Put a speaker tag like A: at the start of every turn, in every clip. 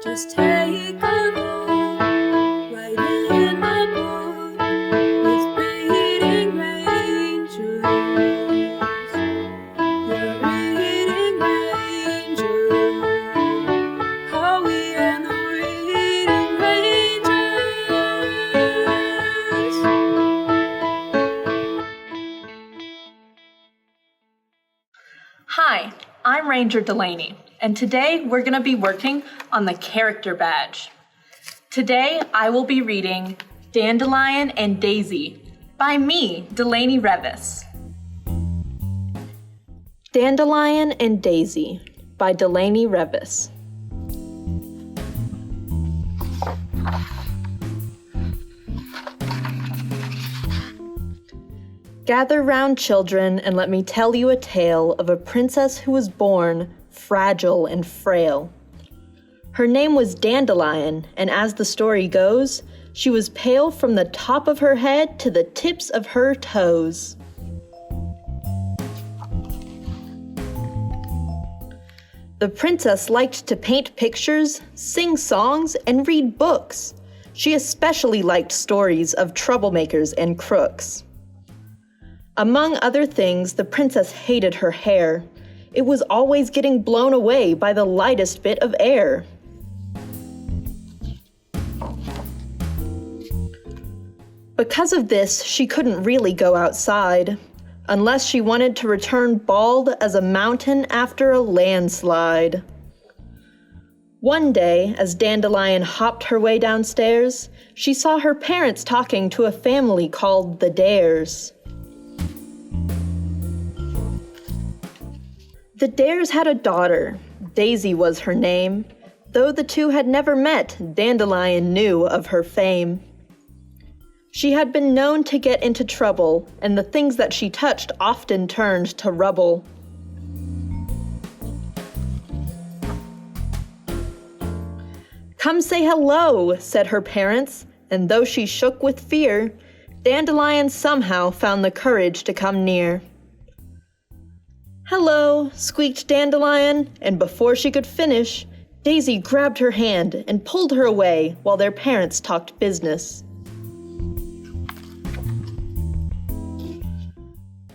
A: Just take a look right in the book with reading rangers. You're reading rangers. Howie and the reading rangers.
B: Hi, I'm Ranger Delaney, and today we're going to be working on the character badge. Today I will be reading Dandelion and Daisy by me, Delaney Revis. Dandelion and Daisy by Delaney Revis. Gather round, children, and let me tell you a tale of a princess who was born fragile and frail. Her name was Dandelion, and as the story goes, she was pale from the top of her head to the tips of her toes. The princess liked to paint pictures, sing songs, and read books. She especially liked stories of troublemakers and crooks. Among other things, the princess hated her hair. It was always getting blown away by the lightest bit of air. Because of this, she couldn't really go outside, unless she wanted to return bald as a mountain after a landslide. One day, as Dandelion hopped her way downstairs, she saw her parents talking to a family called the Dares. The Dares had a daughter. Daisy was her name. Though the two had never met, Dandelion knew of her fame. She had been known to get into trouble, and the things that she touched often turned to rubble. "Come say hello," said her parents, and though she shook with fear, Dandelion somehow found the courage to come near. "Hello," squeaked Dandelion, and before she could finish, Daisy grabbed her hand and pulled her away while their parents talked business.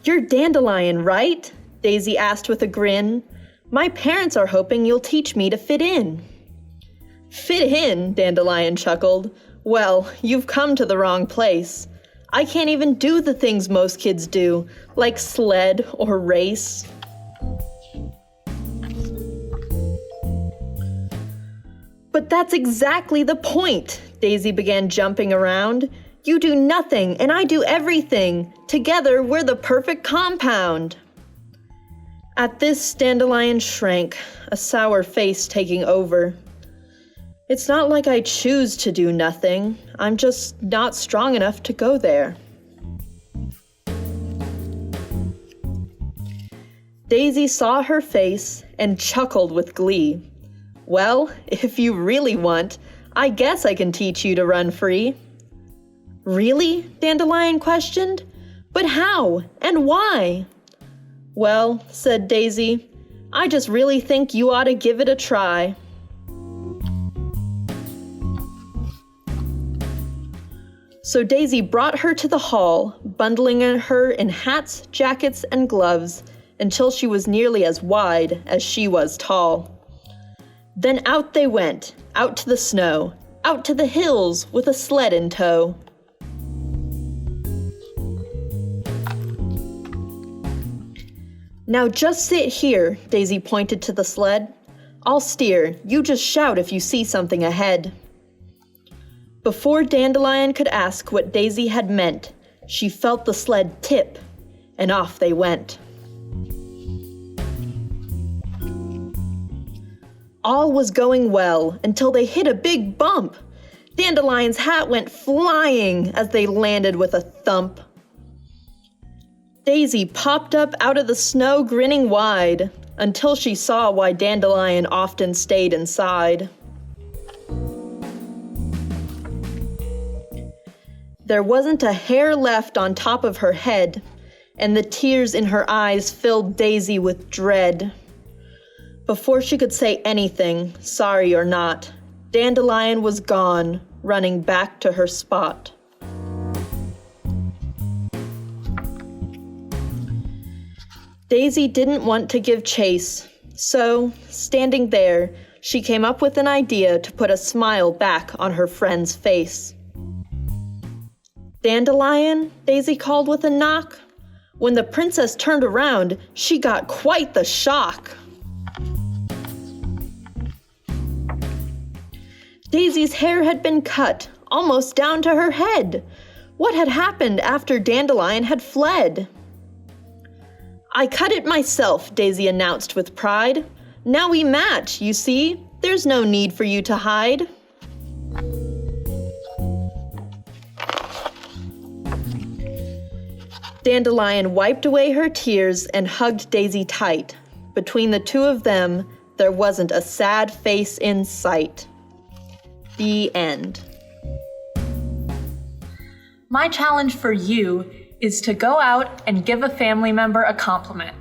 B: "You're Dandelion, right?" Daisy asked with a grin. "My parents are hoping you'll teach me to fit in." "Fit in?" Dandelion chuckled. "Well, you've come to the wrong place. I can't even do the things most kids do, like sled or race." "But that's exactly the point," Daisy began jumping around. "You do nothing, and I do everything. Together, we're the perfect compound." At this, Dandelion shrank, a sour face taking over. "It's not like I choose to do nothing. I'm just not strong enough to go there." Daisy saw her face and chuckled with glee. "Well, if you really want, I guess I can teach you to run free." "Really?" Dandelion questioned. "But how? And why?" "Well," said Daisy, "I just really think you ought to give it a try." So Daisy brought her to the hall, bundling her in hats, jackets, and gloves, until she was nearly as wide as she was tall. Then out they went, out to the snow, out to the hills with a sled in tow. "Now just sit here," Daisy pointed to the sled. "I'll steer. You just shout if you see something ahead." Before Dandelion could ask what Daisy had meant, she felt the sled tip, and off they went. All was going well until they hit a big bump. Dandelion's hat went flying as they landed with a thump. Daisy popped up out of the snow grinning wide until she saw why Dandelion often stayed inside. There wasn't a hair left on top of her head, and the tears in her eyes filled Daisy with dread. Before she could say anything, sorry or not, Dandelion was gone, running back to her spot. Daisy didn't want to give chase, so, standing there, she came up with an idea to put a smile back on her friend's face. "Dandelion," Daisy called with a knock. When the princess turned around, she got quite the shock. Daisy's hair had been cut, almost down to her head. What had happened after Dandelion had fled? "I cut it myself," Daisy announced with pride. "Now we match, you see. There's no need for you to hide." Dandelion wiped away her tears and hugged Daisy tight. Between the two of them, there wasn't a sad face in sight. The end.
C: My challenge for you is to go out and give a family member a compliment.